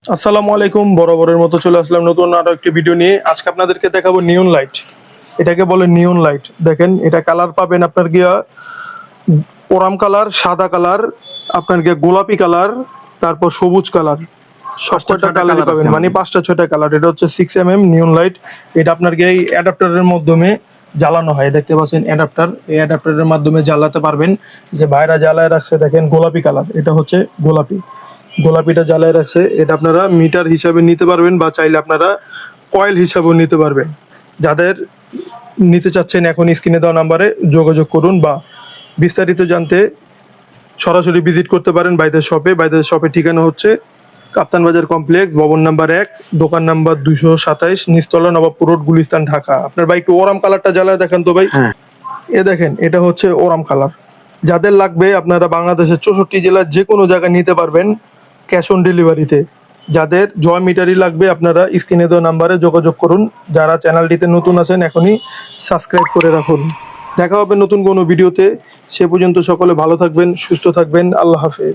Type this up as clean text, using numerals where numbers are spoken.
আসসালামু আলাইকুম। বরাবরের মতো চলে আসলাম নতুন আরো একটি ভিডিও নিয়ে। আজকে আপনাদেরকে দেখাবো নিয়ন লাইট। এটাকে বলে নিয়ন লাইট। দেখেন এটা কালার পাবেন আপনার গিয়া ওরাম কালার, সাদা কালার, আপনার গিয়া গোলাপি কালার, তারপর সবুজ কালার। সবকটা কালারই পাবেন, মানে 5টা 6টা কালার। এটা হচ্ছে 6mm নিয়ন লাইট। এটা আপনার গিয়ে এই অ্যাডাপ্টারের মাধ্যমে জ্বালানো হয়। দেখতে পাচ্ছেন অ্যাডাপ্টার, এই অ্যাডাপ্টারের মাধ্যমে জ্বালাতে পারবেন। যে বাইরে জ্বালায় রাখছে দেখেন গোলাপি কালার, এটা হচ্ছে গোলাপি। গোলাপিটা জ্বালায় রাখছে, এটা আপনারা মিটার হিসাবে নিতে পারবেন বা চাইলে আপনারা কয়েল হিসাবেও নিতে পারবেন। যাদের নিতে চাচ্ছেন এখন স্ক্রিনে দেওয়া নাম্বারে যোগাযোগ করুন, বা বিস্তারিত জানতে সরাসরি ভিজিট করতে পারেন বাইদের শপে। বাইদের শপের ঠিকানা হচ্ছে কাপ্তান বাজার কমপ্লেক্স, ভবন নাম্বার 1, দোকান নাম্বার 227, নিচতলা, নবাবপুর রোড, গুলিস্তান, ঢাকা। আপনার ভাই একটু ওরাম কালারটা জ্বালায় দেখেন তো ভাই। এ দেখেন এটা হচ্ছে ওরাম কালার। যাদের লাগবে আপনারা বাংলাদেশের 64 জেলার যে কোনো জায়গায় নিতে পারবেন ক্যাশ অন ডেলিভারিতে। যাদের জয় মিটারই লাগবে আপনারা স্ক্রিনে দেওয়া নাম্বারে যোগাযোগ করুন। যারা চ্যানেলটিতে নতুন আছেন এখনই সাবস্ক্রাইব করে রাখুন। দেখা হবে নতুন কোনো ভিডিওতে। সে পর্যন্ত সকলে ভালো থাকবেন, সুস্থ থাকবেন। আল্লাহ হাফেজ।